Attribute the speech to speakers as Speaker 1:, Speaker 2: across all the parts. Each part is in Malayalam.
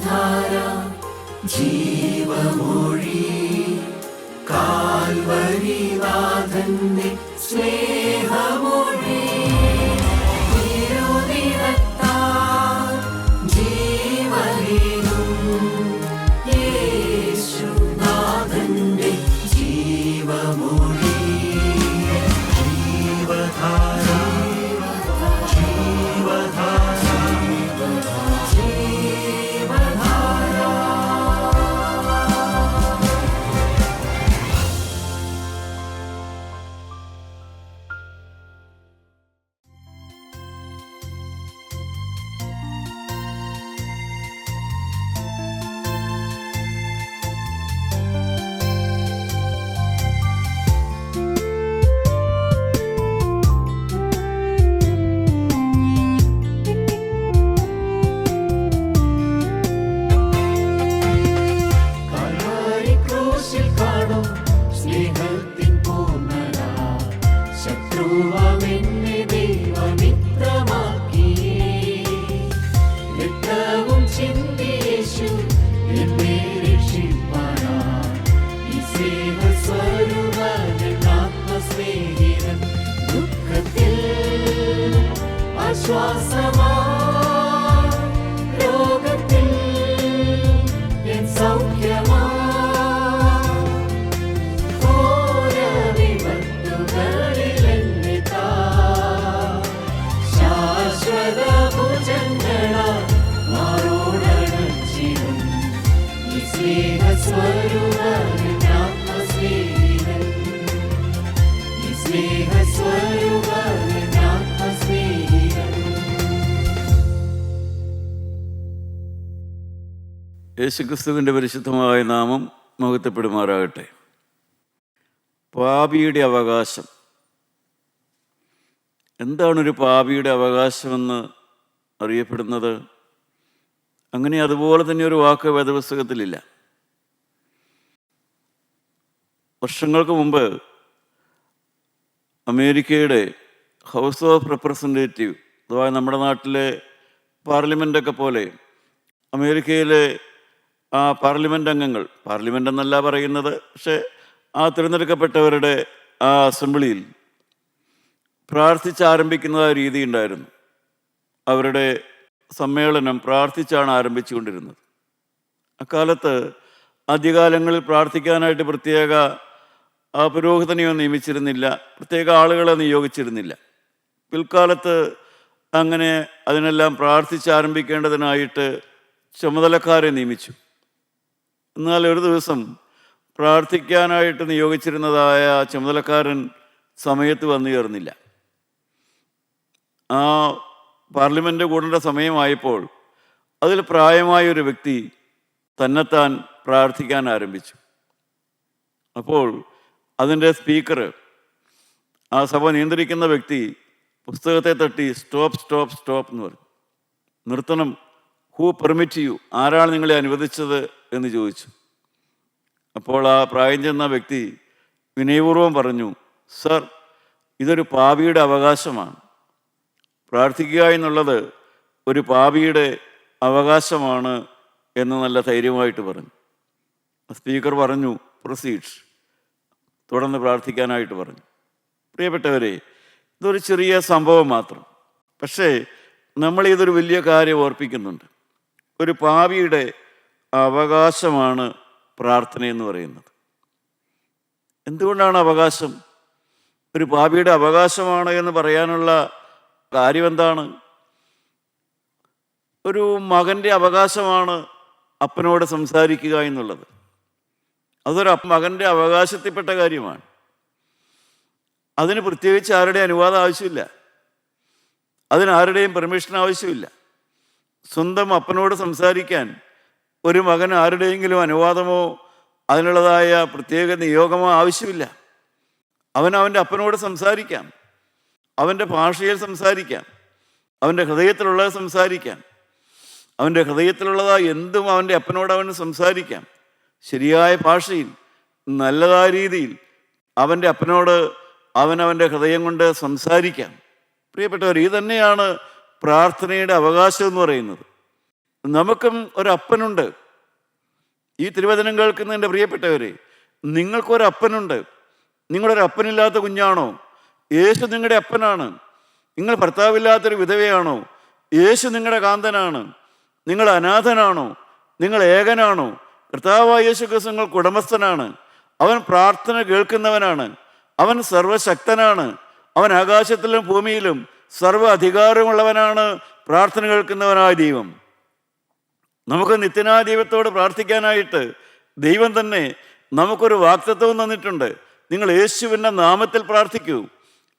Speaker 1: ജീവധാര ജീവമൊഴി കാൽവരിനാഥന്റെ സ്നേഹമൊഴി തിരുനിറത്താൽ ജീവനേകും യേശുനാഥന്റെ ജീവമൊഴി ജീവധാര രോഗത്തിൽ എൻ സൗഖ്യമാ ഘോര വിപത്തുകളിൽ എന്നെ ശാശ്വത ഭുജങ്ങളാൽ മാറോടണച്ചിടും ഈ സ്നേഹസ്വരൂപൻ ആത്മസ്നേഹിതൻ ഈ സ്നേഹസ്വരൂപൻ ആത്മസ്നേഹിതൻ.
Speaker 2: യേശുക്രിസ്തുവിൻ്റെ പരിശുദ്ധമായ നാമം മഹത്വപ്പെടുമാറാകട്ടെ. പാപിയുടെ അവകാശം. എന്താണൊരു പാപിയുടെ അവകാശമെന്ന് അറിയപ്പെടുന്നത്? അങ്ങനെ അതുപോലെ തന്നെ ഒരു വാക്ക് വേദപുസ്തകത്തിലില്ല. വർഷങ്ങൾക്ക് മുമ്പ് അമേരിക്കയുടെ ഹൗസ് ഓഫ് റെപ്രസെൻറ്റേറ്റീവ്, അഥവാ നമ്മുടെ നാട്ടിലെ പാർലമെൻ്റൊക്കെ പോലെ അമേരിക്കയിലെ ആ പാർലമെൻ്റ് അംഗങ്ങൾ, പാർലമെൻ്റ് എന്നല്ല പറയുന്നത്, പക്ഷേ ആ തിരഞ്ഞെടുക്കപ്പെട്ടവരുടെ ആ അസംബ്ലിയിൽ പ്രാർത്ഥിച്ചാരംഭിക്കുന്ന രീതി ഉണ്ടായിരുന്നു. അവരുടെ സമ്മേളനം പ്രാർത്ഥിച്ചാണ് ആരംഭിച്ചുകൊണ്ടിരുന്നത്. അക്കാലത്ത് ആദ്യകാലങ്ങളിൽ പ്രാർത്ഥിക്കാനായിട്ട് പ്രത്യേക പുരോഹിതനെയോ നിയമിച്ചിരുന്നില്ല, പ്രത്യേക ആളുകളെ നിയോഗിച്ചിരുന്നില്ല. പിൽക്കാലത്ത് അങ്ങനെ അതിനെല്ലാം പ്രാർത്ഥിച്ചാരംഭിക്കേണ്ടതിനായിട്ട് ചുമതലക്കാരെ നിയമിച്ചു. എന്നാൽ ഒരു ദിവസം പ്രാർത്ഥിക്കാനായിട്ട് നിയോഗിച്ചിരുന്നതായ ചുമതലക്കാരൻ സമയത്ത് വന്നു ചേർന്നില്ല. ആ പാർലമെൻറ്റ് കൂടേണ്ട സമയമായപ്പോൾ അതിൽ പ്രായമായൊരു വ്യക്തി തന്നെത്താൻ പ്രാർത്ഥിക്കാൻ ആരംഭിച്ചു. അപ്പോൾ അതിൻ്റെ സ്പീക്കർ, ആ സഭ നിയന്ത്രിക്കുന്ന വ്യക്തി, പുസ്തകത്തെ തട്ടി സ്റ്റോപ്പ് സ്റ്റോപ്പ് സ്റ്റോപ്പ് എന്ന് പറഞ്ഞു. നിർത്തണം. Who permit you? ആരാണ് നിങ്ങളെ അനുവദിച്ചത് എന്ന് ചോദിച്ചു. അപ്പോൾ ആ പ്രായം ചെന്ന വ്യക്തി വിനയപൂർവ്വം പറഞ്ഞു, സർ, ഇതൊരു പാപിയുടെ അവകാശമാണ്. പ്രാർത്ഥിക്കുക എന്നുള്ളത് ഒരു പാപിയുടെ അവകാശമാണ് എന്ന് നല്ല ധൈര്യമായിട്ട് പറഞ്ഞു. സ്പീക്കർ പറഞ്ഞു, പ്രൊസീഡ്സ്, തുടർന്ന് പ്രാർത്ഥിക്കാനായിട്ട് പറഞ്ഞു. പ്രിയപ്പെട്ടവരെ, ഇതൊരു ചെറിയ സംഭവം മാത്രം, പക്ഷേ നമ്മൾ ഇതൊരു വലിയ കാര്യം ഓർപ്പിക്കുന്നുണ്ട്. ഒരു പാപിയുടെ അവകാശമാണ് പ്രാർത്ഥന എന്ന് പറയുന്നത്. എന്തുകൊണ്ടാണ് അവകാശം? ഒരു പാപിയുടെ അവകാശമാണ് എന്ന് പറയാനുള്ള കാര്യം എന്താണ്? ഒരു മകൻ്റെ അവകാശമാണ് അപ്പനോട് സംസാരിക്കുക എന്നുള്ളത്. അതൊരു മകൻ്റെ അവകാശത്തിൽപ്പെട്ട കാര്യമാണ്. അതിന് പ്രത്യേകിച്ച് ആരുടെ അനുവാദം ആവശ്യമില്ല, അതിനാരുടെയും പെർമിഷൻ ആവശ്യമില്ല. സ്വന്തം അപ്പനോട് സംസാരിക്കാൻ ഒരു മകൻ ആരുടെയെങ്കിലും അനുവാദമോ അതിനുള്ളതായ പ്രത്യേക നിയോഗമോ ആവശ്യമില്ല. അവൻ്റെ അപ്പനോട് സംസാരിക്കാം, അവൻ്റെ ഭാഷയിൽ സംസാരിക്കാം, അവൻ്റെ ഹൃദയത്തിലുള്ളത് സംസാരിക്കാം. അവൻ്റെ ഹൃദയത്തിലുള്ളതായ എന്തും അവൻ്റെ അപ്പനോട് അവന് സംസാരിക്കാം. ശരിയായ ഭാഷയിൽ, നല്ലതായ രീതിയിൽ അവൻ്റെ അപ്പനോട് അവനവൻ്റെ ഹൃദയം കൊണ്ട് സംസാരിക്കാം. പ്രിയപ്പെട്ടവർ, ഇത് തന്നെയാണ് പ്രാർത്ഥനയുടെ അവകാശം എന്ന് പറയുന്നത്. നമുക്കും ഒരപ്പനുണ്ട്. ഈ തിരുവചനം കേൾക്കുന്ന എൻ്റെ പ്രിയപ്പെട്ടവരെ, നിങ്ങൾക്കൊരപ്പനുണ്ട്. നിങ്ങളൊരപ്പനില്ലാത്ത കുഞ്ഞാണോ? യേശു നിങ്ങളുടെ അപ്പനാണ്. നിങ്ങൾ ഭർത്താവില്ലാത്തൊരു വിധവയാണോ? യേശു നിങ്ങളുടെ കാന്തനാണ്. നിങ്ങൾ അനാഥനാണോ? നിങ്ങൾ ഏകനാണോ? കർത്താവായ യേശു ക്രിസ്തു നിങ്ങൾക്ക് ഉടമസ്ഥനാണ്. അവൻ പ്രാർത്ഥന കേൾക്കുന്നവനാണ്. അവൻ സർവശക്തനാണ്. അവൻ ആകാശത്തിലും ഭൂമിയിലും സർവ്വ അധികാരമുള്ളവനാണ്. പ്രാർത്ഥന കേൾക്കുന്നവനായ ദൈവം. നമുക്ക് നിത്യനായ ദൈവത്തോട് പ്രാർത്ഥിക്കാനായിട്ട് ദൈവം തന്നെ നമുക്കൊരു വാഗ്ദത്തവും തന്നിട്ടുണ്ട്. നിങ്ങൾ യേശുവിൻ്റെ നാമത്തിൽ പ്രാർത്ഥിക്കൂ.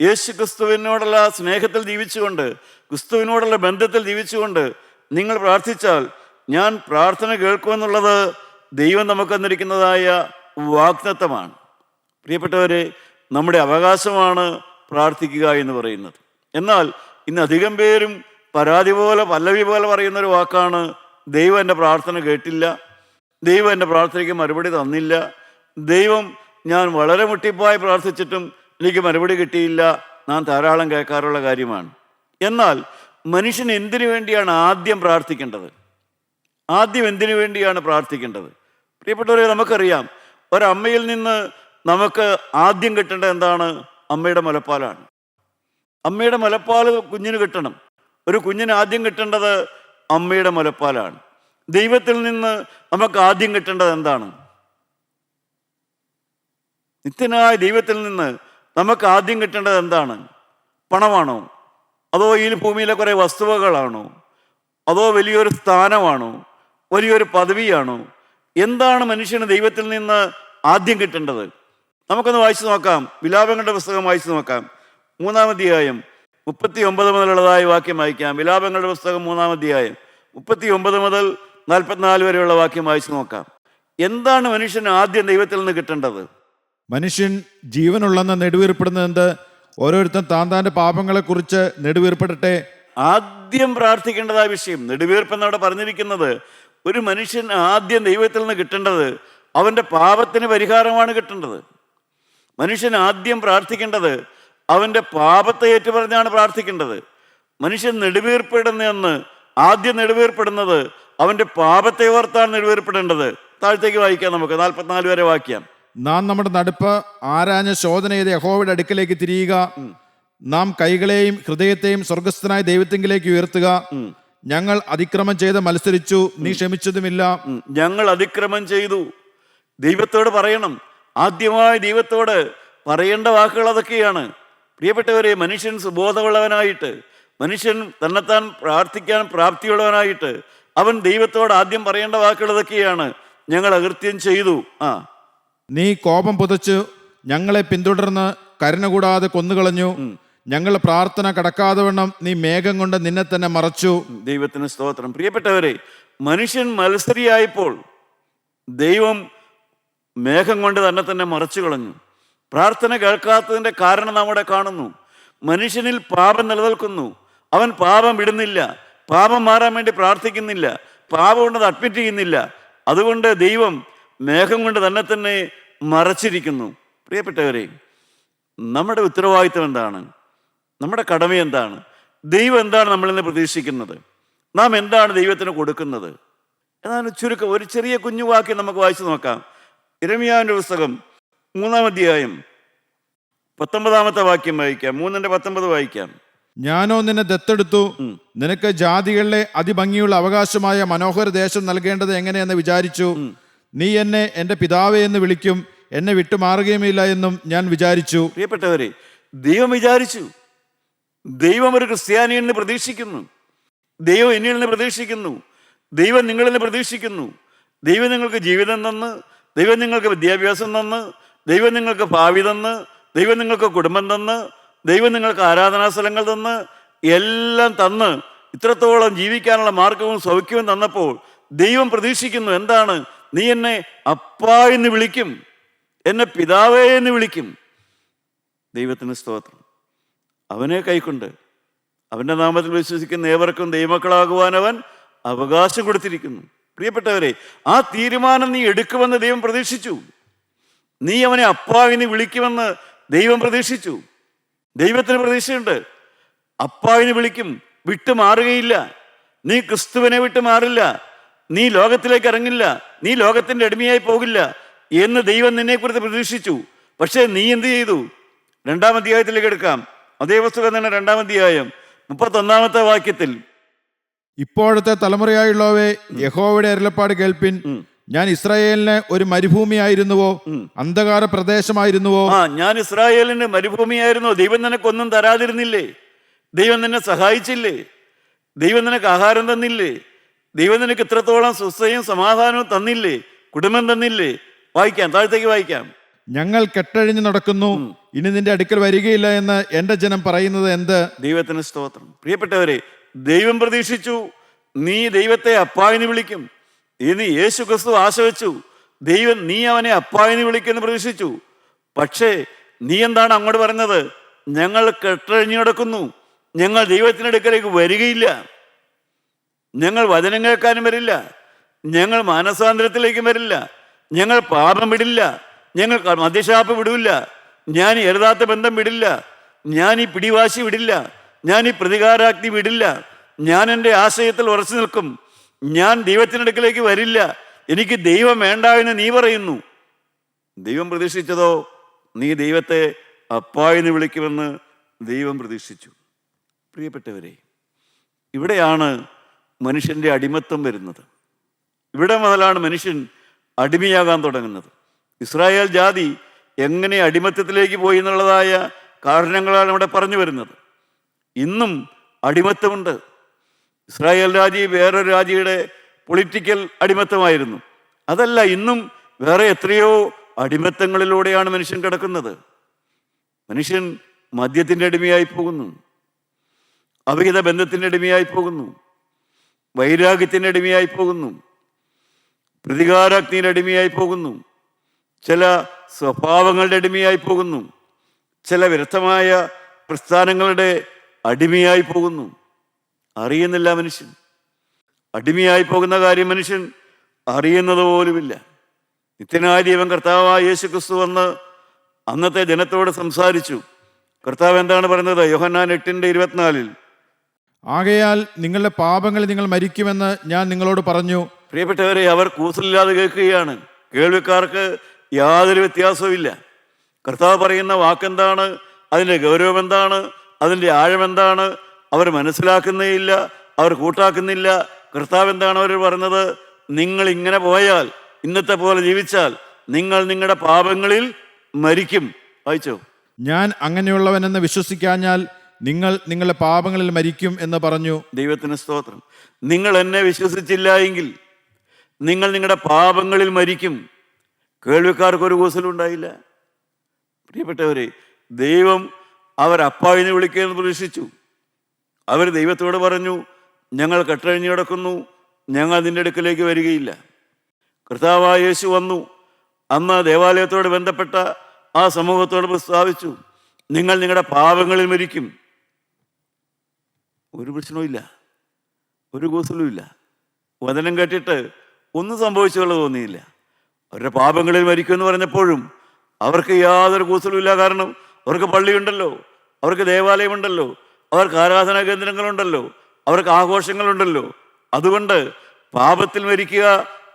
Speaker 2: യേശു ക്രിസ്തുവിനോടുള്ള സ്നേഹത്തിൽ ജീവിച്ചുകൊണ്ട്, ക്രിസ്തുവിനോടുള്ള ബന്ധത്തിൽ ജീവിച്ചുകൊണ്ട് നിങ്ങൾ പ്രാർത്ഥിച്ചാൽ ഞാൻ പ്രാർത്ഥന കേൾക്കുമെന്നുള്ളത് ദൈവം നമുക്ക് തന്നിരിക്കുന്നതായ വാഗ്ദത്തമാണ്. പ്രിയപ്പെട്ടവരെ, നമ്മുടെ അവകാശമാണ് പ്രാർത്ഥിക്കുക എന്ന് പറയുന്നത്. എന്നാൽ ഇന്ന് അധികം പേരും പരാതി പോലെ, പല്ലവി പോലെ പറയുന്നൊരു വാക്കാണ് ദൈവം എൻ്റെ പ്രാർത്ഥന കേട്ടില്ല, ദൈവം എൻ്റെ പ്രാർത്ഥനയ്ക്ക് മറുപടി തന്നില്ല, ദൈവം ഞാൻ വളരെ മുട്ടിപ്പായി പ്രാർത്ഥിച്ചിട്ടും എനിക്ക് മറുപടി കിട്ടിയില്ല. ഞാൻ ധാരാളം കേൾക്കാറുള്ള കാര്യമാണ്. എന്നാൽ മനുഷ്യൻ എന്തിനു വേണ്ടിയാണ് ആദ്യം പ്രാർത്ഥിക്കേണ്ടത്? ആദ്യം എന്തിനു വേണ്ടിയാണ് പ്രാർത്ഥിക്കേണ്ടത്? പ്രിയപ്പെട്ടവരെ, നമുക്കറിയാം, ഒരമ്മയിൽ നിന്ന് നമുക്ക് ആദ്യം കിട്ടേണ്ടത് എന്താണ്? അമ്മയുടെ മുലപ്പാലാണ്. അമ്മയുടെ മുലപ്പാൽ കുഞ്ഞിന് കിട്ടണം. ഒരു കുഞ്ഞിന് ആദ്യം കിട്ടേണ്ടത് അമ്മയുടെ മുലപ്പാലാണ്. ദൈവത്തിൽ നിന്ന് നമുക്ക് ആദ്യം കിട്ടേണ്ടത് എന്താണ്? നിത്യനായ ദൈവത്തിൽ നിന്ന് നമുക്ക് ആദ്യം കിട്ടേണ്ടത് എന്താണ്? പണമാണോ? അതോ ഈ ഭൂമിയിലെ കുറേ വസ്തുവകളാണോ? അതോ വലിയൊരു സ്ഥാനമാണോ? വലിയൊരു പദവിയാണോ? എന്താണ് മനുഷ്യന് ദൈവത്തിൽ നിന്ന് ആദ്യം കിട്ടേണ്ടത്? നമുക്കൊന്ന് വായിച്ചു നോക്കാം. വിലാപങ്ങളുടെ പുസ്തകം വായിച്ചു നോക്കാം. 3-ാം അധ്യായം 39 മുതലുള്ളതായ വാക്യം വായിക്കാം. വിലാപങ്ങളുടെ പുസ്തകം 3-ാം അധ്യായം 39 മുതൽ 44 വരെയുള്ള വാക്യം വായിച്ചു നോക്കാം. എന്താണ് മനുഷ്യന് ആദ്യം ദൈവത്തിൽ നിന്ന് കിട്ടേണ്ടത്?
Speaker 3: മനുഷ്യൻ ജീവനുള്ളെന്ന് നെടുവീർപ്പെടുന്നത് എന്ത്? ഓരോരുത്തൻ താന്താന്റെ പാപങ്ങളെക്കുറിച്ച് നെടുവീർപ്പെടട്ടെ.
Speaker 2: ആദ്യം പ്രാർത്ഥിക്കേണ്ടതായ വിഷയം നെടുവീർപ്പെന്നവിടെ പറഞ്ഞിരിക്കുന്നത്, ഒരു മനുഷ്യൻ ആദ്യം ദൈവത്തിൽ നിന്ന് കിട്ടേണ്ടത് അവൻ്റെ പാപത്തിന് പരിഹാരമാണ് കിട്ടേണ്ടത്. മനുഷ്യൻ ആദ്യം പ്രാർത്ഥിക്കേണ്ടത് അവൻ്റെ പാപത്തെ ഏറ്റുപറഞ്ഞാണ് പ്രാർത്ഥിക്കേണ്ടത്. മനുഷ്യൻ നെടുവീർപ്പെടുന്നതെന്ന് ആദ്യം നെടുവീർപ്പെടുന്നത് അവൻ്റെ പാപത്തെ ഓർത്താണ് നെടുവീർപ്പെടേണ്ടത്. താഴത്തേക്ക് വായിക്കാം നമുക്ക് 44 വരെ വാക്യം.
Speaker 3: നാം നമ്മുടെ നടുപ്പ് ആരാഞ്ഞ ശോധന ചെയ്ത് യഹോവയുടെ അടുക്കലേക്ക് തിരിയുക. നാം കൈകളെയും ഹൃദയത്തെയും സ്വർഗസ്ഥനായ ദൈവത്തിങ്കിലേക്ക് ഉയർത്തുക. ഞങ്ങൾ അതിക്രമം ചെയ്ത് മത്സരിച്ചു, നീ ക്ഷമിച്ചതുമില്ല.
Speaker 2: ഞങ്ങൾ അതിക്രമം ചെയ്തു. ദൈവത്തോട് പറയണം. ആദ്യമായി ദൈവത്തോട് പറയേണ്ട വാക്കുകൾ അതൊക്കെയാണ്. പ്രിയപ്പെട്ടവരെ, മനുഷ്യൻ സുബോധമുള്ളവനായിട്ട്, മനുഷ്യൻ തന്നെത്താൻ പ്രാർത്ഥിക്കാൻ പ്രാപ്തിയുള്ളവനായിട്ട് അവൻ ദൈവത്തോട് ആദ്യം പറയേണ്ട വാക്കുകൾ അതൊക്കെയാണ്. ഞങ്ങൾ അകൃത്യം ചെയ്തു.
Speaker 3: നീ കോപം പുതച്ചു ഞങ്ങളെ പിന്തുടർന്ന് കരുണ കൂടാതെ കൊന്നുകളഞ്ഞു. ഞങ്ങളുടെ പ്രാർത്ഥന കടക്കാതെ വണ്ണം നീ മേഘം കൊണ്ട് നിന്നെ തന്നെ മറച്ചു.
Speaker 2: ദൈവത്തിന് സ്തോത്രം. പ്രിയപ്പെട്ടവരെ, മനുഷ്യൻ മത്സരിയായപ്പോൾ ദൈവം മേഘം കൊണ്ട് തന്നെ മറച്ചു കളഞ്ഞു. പ്രാർത്ഥന കേൾക്കാത്തതിൻ്റെ കാരണം നാം ഇവിടെ കാണുന്നു. മനുഷ്യനിൽ പാപം നിലനിൽക്കുന്നു. അവൻ പാപം വിടുന്നില്ല, പാപം മാറാൻ വേണ്ടി പ്രാർത്ഥിക്കുന്നില്ല, പാപം കൊണ്ട് അഡ്മിറ്റ് ചെയ്യുന്നില്ല. അതുകൊണ്ട് ദൈവം മേഘം കൊണ്ട് തന്നെ മറച്ചിരിക്കുന്നു. പ്രിയപ്പെട്ടവരെ, നമ്മുടെ ഉത്തരവാദിത്വം എന്താണ്? നമ്മുടെ കടമ എന്താണ്? ദൈവം എന്താണ് നമ്മളിൽ നിന്ന് പ്രതീക്ഷിക്കുന്നത്? നാം എന്താണ് ദൈവത്തിന് കൊടുക്കുന്നത്? എന്നാണ് ചുരുക്കം. ഒരു ചെറിയ കുഞ്ഞു വാക്യം നമുക്ക് വായിച്ചു നോക്കാം. യിരെമ്യാവിന്റെ പുസ്തകം 3-ാം അധ്യായം 19-ാമത്തെ വാക്യം വായിക്കാം. 3:19 വായിക്കാം.
Speaker 3: ഞാനോ നിന്നെ ദത്തെടുത്തു, നിനക്ക് ജാതികളിലെ അതിഭംഗിയുള്ള അവകാശമായ മനോഹര ദേശം നൽകേണ്ടത് എങ്ങനെയെന്ന് വിചാരിച്ചു. നീ എന്നെ എൻ്റെ പിതാവേ എന്ന് വിളിക്കും, എന്നെ വിട്ടുമാറുകയുമില്ല എന്നും ഞാൻ വിചാരിച്ചു.
Speaker 2: പ്രിയപ്പെട്ടവരെ, ദൈവം വിചാരിച്ചു. ദൈവം ഒരു ക്രിസ്ത്യാനിയിൽ നിന്ന് പ്രതീക്ഷിക്കുന്നു. ദൈവം എന്നിൽ നിന്ന് പ്രതീക്ഷിക്കുന്നു. ദൈവം നിങ്ങളിൽ നിന്ന് പ്രതീക്ഷിക്കുന്നു. ദൈവം നിങ്ങൾക്ക് ജീവിതം തന്ന്, ദൈവം നിങ്ങൾക്ക് വിദ്യാഭ്യാസം തന്ന്, ദൈവം നിങ്ങൾക്ക് ഭാവി തന്ന്, ദൈവം നിങ്ങൾക്ക് കുടുംബം തന്ന്, ദൈവം നിങ്ങൾക്ക് ആരാധനാ സ്ഥലങ്ങൾ തന്ന്, എല്ലാം തന്ന് ഇത്രത്തോളം ജീവിക്കാനുള്ള മാർഗവും സൗഖ്യവും തന്നപ്പോൾ ദൈവം പ്രതീക്ഷിക്കുന്നു എന്താണ്? നീ എന്നെ അപ്പാ എന്ന് വിളിക്കും, എന്നെ പിതാവേ എന്ന് വിളിക്കും. ദൈവത്തിന് സ്തോത്രം. അവനെ കൈക്കൊണ്ട് അവൻ്റെ നാമത്തിൽ വിശ്വസിക്കുന്ന ഏവർക്കും ദൈവമക്കളാകുവാൻ അവൻ അവകാശം കൊടുത്തിരിക്കുന്നു. പ്രിയപ്പെട്ടവരെ, ആ തീരുമാനം നീ എടുക്കുമെന്ന് ദൈവം പ്രതീക്ഷിച്ചു. നീ അവനെ അപ്പാവിനെ വിളിക്കുമെന്ന് ദൈവം പ്രതീക്ഷിച്ചു. ദൈവത്തിന് പ്രതീക്ഷയുണ്ട്. അപ്പാവിനെ വിളിക്കും, വിട്ടുമാറുകയില്ല. നീ ക്രിസ്തുവിനെ വിട്ട് മാറില്ല, നീ ലോകത്തിലേക്ക് ഇറങ്ങില്ല, നീ ലോകത്തിൻ്റെ അടിമയായി പോകില്ല എന്ന് ദൈവം നിന്നെക്കുറിച്ച് പ്രതീക്ഷിച്ചു. പക്ഷേ നീ എന്ത് ചെയ്തു? 2-ാം അധ്യായത്തിലേക്ക് എടുക്കാം. അതേ പുസ്തകം തന്നെ 2-ാം അധ്യായം 31-ാമത്തെ വാക്യത്തിൽ,
Speaker 3: ഇപ്പോഴത്തെ തലമുറയായുള്ളവേ, യഹോവയുടെ അരുളപ്പാട് കേൾപ്പിൻ. ഞാൻ ഇസ്രായേലിന് ഒരു മരുഭൂമിയായിരുന്നുവോ, അന്ധകാര പ്രദേശമായിരുന്നുവോ?
Speaker 2: ഞാൻ ഇസ്രായേലിന് മരുഭൂമിയായിരുന്നോ? ദൈവം നിനക്കൊന്നും തരാതിരുന്നില്ലേ? ദൈവം നിന്നെ സഹായിച്ചില്ലേ? ദൈവം നിനക്ക് ആഹാരം തന്നില്ലേ? ദൈവം നിനക്ക് ഇത്രത്തോളം സ്വസ്ഥയും സമാധാനവും തന്നില്ലേ? കുടുംബം തന്നില്ലേ? വായിക്കാം, താഴത്തേക്ക് വായിക്കാം.
Speaker 3: ഞങ്ങൾ കെട്ടഴിഞ്ഞു നടക്കുന്നു, ഇനി നിന്റെ അടുക്കൽ വരികയില്ല എന്ന് എന്റെ ജനം പറയുന്നത് എന്ത്?
Speaker 2: ദൈവത്തിന് സ്തോത്രം. പ്രിയപ്പെട്ടവരെ, ദൈവം പ്രതീക്ഷിച്ചു നീ ദൈവത്തെ അപ്പായെന്ന് വിളിക്കും. ഇനി യേശു ക്രിസ്തു ആശ വെച്ചു ദൈവം നീ അവനെ അപ്പായെന്ന് വിളിക്കുമെന്ന് പ്രതീക്ഷിച്ചു. പക്ഷേ നീ എന്താണ് അങ്ങോട്ട് പറഞ്ഞത്? ഞങ്ങൾ കെട്ടഴിഞ്ഞു നടക്കുന്നു, ഞങ്ങൾ ദൈവത്തിൻ്റെ അടുക്കലേക്ക് വരികയില്ല, ഞങ്ങൾ വചനം കേൾക്കാനും വരില്ല, ഞങ്ങൾ മാനസാന്തരത്തിലേക്കും വരില്ല, ഞങ്ങൾ പാപം വിടില്ല, ഞങ്ങൾ മദ്യശാപ്പ് വിടില്ല, ഞാൻ ഈ എഴുതാത്ത ബന്ധം വിടില്ല, ഞാൻ ഈ പിടിവാശി വിടില്ല, ഞാൻ ഈ പ്രതികാരാഗ്നി വിടില്ല, ഞാൻ എൻ്റെ ആശയത്തിൽ ഉറച്ചു നിൽക്കും, ഞാൻ ദൈവത്തിനടുക്കിലേക്ക് വരില്ല, എനിക്ക് ദൈവം വേണ്ട എന്ന് നീ പറയുന്നു. ദൈവം പ്രതീക്ഷിച്ചതോ? നീ ദൈവത്തെ അപ്പായെന്ന് വിളിക്കുമെന്ന് ദൈവം പ്രതീക്ഷിച്ചു. പ്രിയപ്പെട്ടവരെ, ഇവിടെയാണ് മനുഷ്യൻ്റെ അടിമത്തം വരുന്നത്. ഇവിടെ മുതലാണ് മനുഷ്യൻ അടിമയാകാൻ തുടങ്ങുന്നത്. ഇസ്രായേൽ ജാതി എങ്ങനെ അടിമത്തത്തിലേക്ക് പോയി എന്നുള്ളതായ കാരണങ്ങളാണ് ഇവിടെ പറഞ്ഞു വരുന്നത്. ഇന്നും അടിമത്തമുണ്ട്. ഇസ്രായേൽ രാജ്യം വേറൊരു രാജ്യയുടെ പൊളിറ്റിക്കൽ അടിമത്തമായിരുന്നു. അതല്ല, ഇന്നും വേറെ എത്രയോ അടിമത്തങ്ങളിലൂടെയാണ് മനുഷ്യൻ കിടക്കുന്നത്. മനുഷ്യൻ മദ്യത്തിൻ്റെ അടിമയായി പോകുന്നു, അവിഹിത ബന്ധത്തിൻ്റെ അടിമയായി പോകുന്നു, വൈരാഗ്യത്തിൻ്റെ അടിമയായി പോകുന്നു, പ്രതികാരാഗ്നിയുടെ അടിമയായി പോകുന്നു, ചില സ്വഭാവങ്ങളുടെ അടിമയായി പോകുന്നു, ചില വിരുദ്ധമായ പ്രസ്ഥാനങ്ങളുടെ അടിമയായി പോകുന്നു. അറിയുന്നില്ല മനുഷ്യൻ. അടിമയായി പോകുന്ന കാര്യം മനുഷ്യൻ അറിയുന്നത് പോലുമില്ല. നിത്യനായ ദൈവം കർത്താവായ യേശു ക്രിസ്തു വന്ന് അന്നത്തെ ജനത്തോട് സംസാരിച്ചു. കർത്താവ് എന്താണ് പറയുന്നത്? യോഹന്നാൻ 8:24,
Speaker 3: ആകയാൽ നിങ്ങളുടെ പാപങ്ങളിൽ നിങ്ങൾ മരിക്കുമെന്ന് ഞാൻ നിങ്ങളോട് പറഞ്ഞു.
Speaker 2: പ്രിയപ്പെട്ടവരെ, അവർ കൂസലില്ലാതെ കേൾക്കുകയാണ്. കേൾവിക്കാർക്ക് യാതൊരു വ്യത്യാസവുമില്ല. കർത്താവ് പറയുന്ന വാക്കെന്താണ്, അതിൻ്റെ ഗൗരവം എന്താണ്, അതിൻ്റെ ആഴമെന്താണ്, അവർ മനസ്സിലാക്കുന്നേയില്ല, അവർ കൂട്ടാക്കുന്നില്ല. കർത്താവ് എന്താണ് അവർ പറഞ്ഞത്? നിങ്ങൾ ഇങ്ങനെ പോയാൽ, ഇന്നത്തെ പോലെ ജീവിച്ചാൽ നിങ്ങൾ നിങ്ങളുടെ പാപങ്ങളിൽ മരിക്കും. വായിച്ചോ?
Speaker 3: ഞാൻ അങ്ങനെയുള്ളവനെന്ന് വിശ്വസിക്കാഞ്ഞാൽ നിങ്ങൾ നിങ്ങളുടെ പാപങ്ങളിൽ മരിക്കും എന്ന് പറഞ്ഞു.
Speaker 2: ദൈവത്തിന് സ്തോത്രം. നിങ്ങൾ എന്നെ വിശ്വസിച്ചില്ല എങ്കിൽ നിങ്ങൾ നിങ്ങളുടെ പാപങ്ങളിൽ മരിക്കും. കേൾവിക്കാർക്കൊരു കൂസലുണ്ടായില്ല. പ്രിയപ്പെട്ടവരെ, ദൈവം അവർ അപ്പായെന്ന് വിളിക്കുകയെന്ന് പ്രതീക്ഷിച്ചു. അവർ ദൈവത്തോട് പറഞ്ഞു, ഞങ്ങൾ കെട്ടഴിഞ്ഞു കിടക്കുന്നു, ഞങ്ങൾ നിന്റെ അടുക്കലേക്ക് വരികയില്ല. കർത്താവായ യേശു വന്നു. അന്ന് ദേവാലയത്തോട് ബന്ധപ്പെട്ട ആ സമൂഹത്തോട് പ്രസ്താവിച്ചു, നിങ്ങൾ നിങ്ങളുടെ പാപങ്ങളിൽ മരിക്കും. ഒരു പ്രശ്നവുമില്ല, ഒരു കൂസലുമില്ല. വചനം കേട്ടിട്ട് ഒന്നും സംഭവിച്ചുള്ളത് തോന്നിയില്ല. അവരുടെ പാപങ്ങളിൽ മരിക്കുമെന്ന് പറഞ്ഞപ്പോഴും അവർക്ക് യാതൊരു കൂസലുമില്ല. കാരണം അവർക്ക് പള്ളിയുണ്ടല്ലോ, അവർക്ക് ദേവാലയമുണ്ടല്ലോ, അവർക്ക് ആരാധനാ കേന്ദ്രങ്ങളുണ്ടല്ലോ, അവർക്ക് ആഘോഷങ്ങളുണ്ടല്ലോ. അതുകൊണ്ട് പാപത്തിൽ മരിക്കുക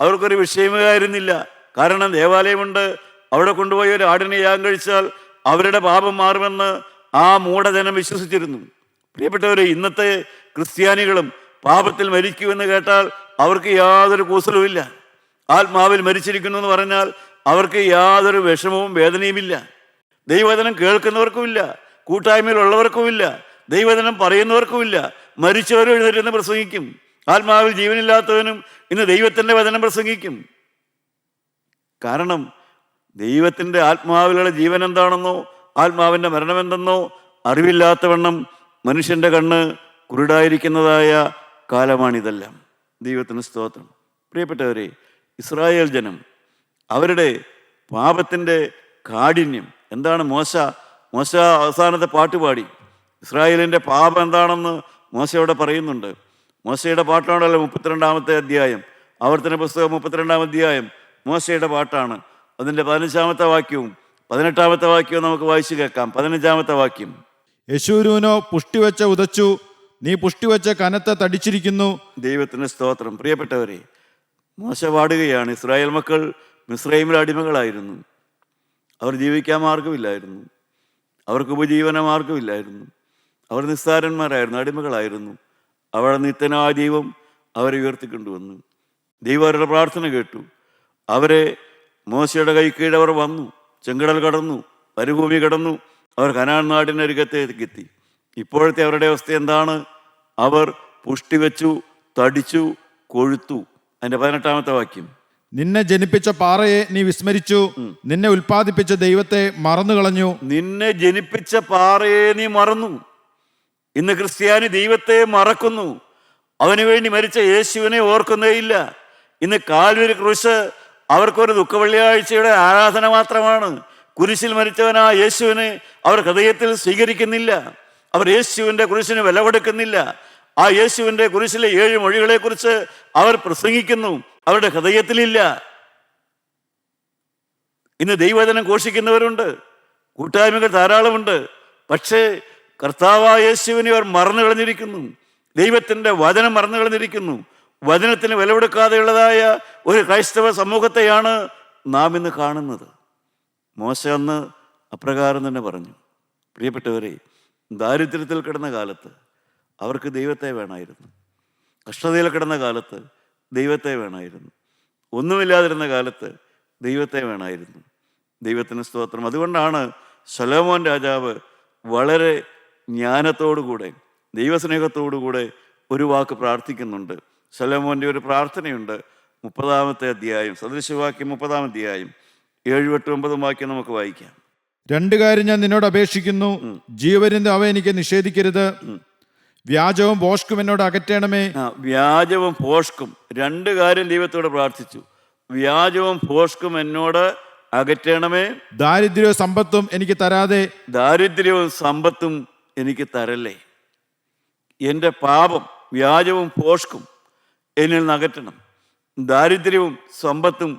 Speaker 2: അവർക്കൊരു വിഷയമായിരുന്നില്ല. കാരണം ദേവാലയമുണ്ട്, അവിടെ കൊണ്ടുപോയി ഒരു ആടിനെ യാഗം കഴിച്ചാൽ അവരുടെ പാപം മാറുമെന്ന് ആ മൂഢജനം വിശ്വസിച്ചിരുന്നു. പ്രിയപ്പെട്ടവരെ, ഇന്നത്തെ ക്രിസ്ത്യാനികളും പാപത്തിൽ മരിക്കുമെന്ന് കേട്ടാൽ അവർക്ക് യാതൊരു കൂസലുമില്ല. ആത്മാവിൽ മരിച്ചിരിക്കുന്നു എന്ന് പറഞ്ഞാൽ അവർക്ക് യാതൊരു വിഷമവും വേദനയുമില്ല. ദൈവവചനം കേൾക്കുന്നവർക്കുമില്ല, കൂട്ടായ്മയിലുള്ളവർക്കുമില്ല, ദൈവവചനം പറയുന്നവർക്കുമില്ല. മരിച്ചവരും എഴുന്നേറ്റ് പ്രസംഗിക്കും. ആത്മാവിൽ ജീവനില്ലാത്തവനും ഇന്ന് ദൈവത്തിൻ്റെ വചനം പ്രസംഗിക്കും. കാരണം ദൈവത്തിൻ്റെ ആത്മാവിലുള്ള ജീവൻ എന്താണെന്നോ ആത്മാവിൻ്റെ മരണം എന്തെന്നോ അറിവില്ലാത്തവണ്ണം മനുഷ്യൻ്റെ കണ്ണ് കുരുടായിരിക്കുന്നതായ കാലമാണിതെല്ലാം. ദൈവത്തിന് സ്തോത്രം. പ്രിയപ്പെട്ടവരെ, ഇസ്രായേൽ ജനം അവരുടെ പാപത്തിൻ്റെ കാഠിന്യം എന്താണ്? മോശ അവസാനത്തെ പാട്ടുപാടി ഇസ്രായേലിൻ്റെ പാപം എന്താണെന്ന് മോശയോടെ പറയുന്നുണ്ട്. മോശയുടെ പാട്ടാണല്ലോ 32-ാമത്തെ അധ്യായം, ആവർത്തന പുസ്തകം 32-ാം അധ്യായം മോശയുടെ പാട്ടാണ്. അതിൻ്റെ 15-ാമത്തെ വാക്യവും 18-ാമത്തെ വാക്യവും നമുക്ക് വായിച്ചു കേൾക്കാം. 15-ാമത്തെ വാക്യം,
Speaker 3: യെശൂരൂനോ പുഷ്ടിവെച്ച ഉദച്ചു, നീ പുഷ്ടിവെച്ച കനത്തെ തടിച്ചിരിക്കുന്നു.
Speaker 2: ദൈവത്തിന് സ്തോത്രം. പ്രിയപ്പെട്ടവരെ, മോശ പാടുകയാണ്, ഇസ്രായേൽ മക്കൾ മിസ്രൈമിലെ അടിമകളായിരുന്നു. അവർ ജീവിക്കാൻ മാർഗമില്ലായിരുന്നു, അവർക്ക് ഉപജീവന മാർഗമില്ലായിരുന്നു, അവർ നിസ്സാരന്മാരായിരുന്നു, അടിമകളായിരുന്നു. അവിടെ നിത്യനായ ദൈവം അവരെ ഉയർത്തിക്കൊണ്ടുവന്നു. ദൈവം അവരുടെ പ്രാർത്ഥന കേട്ടു. അവരെ മോശയുടെ കൈ കീഴവർ വന്നു, ചെങ്കടൽ കടന്നു, മരുഭൂമി കടന്നു, അവർ കനാൻ നാടിനരികത്തേക്ക് എത്തി. ഇപ്പോഴത്തെ അവരുടെ അവസ്ഥ എന്താണ്? അവർ പുഷ്ടി വെച്ചു, തടിച്ചു, കൊഴുത്തു. അതിൻ്റെ 18-ാമത്തെ വാക്യം,
Speaker 3: നിന്നെ ജനിപ്പിച്ച പാറയെ നീ വിസ്മരിച്ചു, നിന്നെ ഉൽപ്പാദിപ്പിച്ച ദൈവത്തെ മറന്നു കളഞ്ഞു.
Speaker 2: നിന്നെ ജനിപ്പിച്ച പാറയെ നീ മറന്നു. ഇന്ന് ക്രിസ്ത്യാനി ദൈവത്തെ മറക്കുന്നു. അവന് വേണ്ടി മരിച്ച യേശുവിനെ ഓർക്കുന്നേയില്ല. ഇന്ന് കാൽവരി ക്രൂശ് അവർക്കൊരു ദുഃഖവെള്ളിയാഴ്ചയുടെ ആരാധന മാത്രമാണ്. കുരിശിൽ മരിച്ചവനായ യേശുവിനെ അവർ ഹൃദയത്തിൽ സ്വീകരിക്കുന്നില്ല. അവർ യേശുവിൻ്റെ കുരിശിന് വില കൊടുക്കുന്നില്ല. ആ യേശുവിൻ്റെ കുരിശിലെ 7 മൊഴികളെക്കുറിച്ച് അവർ പ്രസംഗിക്കുന്നു, അവരുടെ ഹൃദയത്തിലില്ല. ഇന്ന് ദൈവവചനം ഘോഷിക്കുന്നവരുണ്ട്, കൂട്ടായ്മകൾ ധാരാളമുണ്ട്. പക്ഷേ കർത്താവായ യേശുവിനെ അവർ മറന്നു കളഞ്ഞിരിക്കുന്നു. ദൈവത്തിൻ്റെ വചനം മറന്നു കളഞ്ഞിരിക്കുന്നു. വചനത്തിന് വില കൊടുക്കാതെയുള്ളതായ ഒരു ക്രൈസ്തവ സമൂഹത്തെയാണ് നാം ഇന്ന് കാണുന്നത്. മോശ അന്ന് അപ്രകാരം തന്നെ പറഞ്ഞു. പ്രിയപ്പെട്ടവരെ, ദാരിദ്ര്യത്തിൽ കിടന്ന കാലത്ത് അവർക്ക് ദൈവത്തെ വേണമായിരുന്നു. കഷ്ടതയിൽ കിടന്ന കാലത്ത് ദൈവത്തെ വേണമായിരുന്നു. ഒന്നുമില്ലാതിരുന്ന കാലത്ത് ദൈവത്തെ വേണമായിരുന്നു. ദൈവത്തിന് സ്തോത്രം. അതുകൊണ്ടാണ് ശലോമോൻ രാജാവ് വളരെ ജ്ഞാനത്തോടുകൂടെ, ദൈവസ്നേഹത്തോടുകൂടെ ഒരു വാക്ക് പ്രാർത്ഥിക്കുന്നുണ്ട്. ശലോമോൻ്റെ ഒരു പ്രാർത്ഥനയുണ്ട്. 30-ാമത്തെ അധ്യായം, സദൃശവാക്യം 30-ാം അധ്യായം 7, 8, 9 വാക്യം നമുക്ക് വായിക്കാം.
Speaker 3: 2 കാര്യം ഞാൻ നിന്നോട് അപേക്ഷിക്കുന്നു, ജീവപര്യന്തം അവ എനിക്ക് നിഷേധിക്കരുത്. വ്യാജവും ഭോഷ്കും എന്നോട് അകറ്റണമേ.
Speaker 2: വ്യാജവും ഭോഷ്കും, 2 കാര്യം ദൈവത്തോട് പ്രാർത്ഥിച്ചു. വ്യാജവും ഭോഷ്കും എന്നോട് അകറ്റണമേ.
Speaker 3: ദാരിദ്ര്യവും സമ്പത്തും എനിക്ക് തരാതെ.
Speaker 2: ദാരിദ്ര്യവും സമ്പത്തും എനിക്ക് തരല്ലേ. എൻ്റെ പാപം വ്യാജവും ഭോഷ്കും എന്നിൽ നിന്ന് അകറ്റണം. ദാരിദ്ര്യവും സമ്പത്തും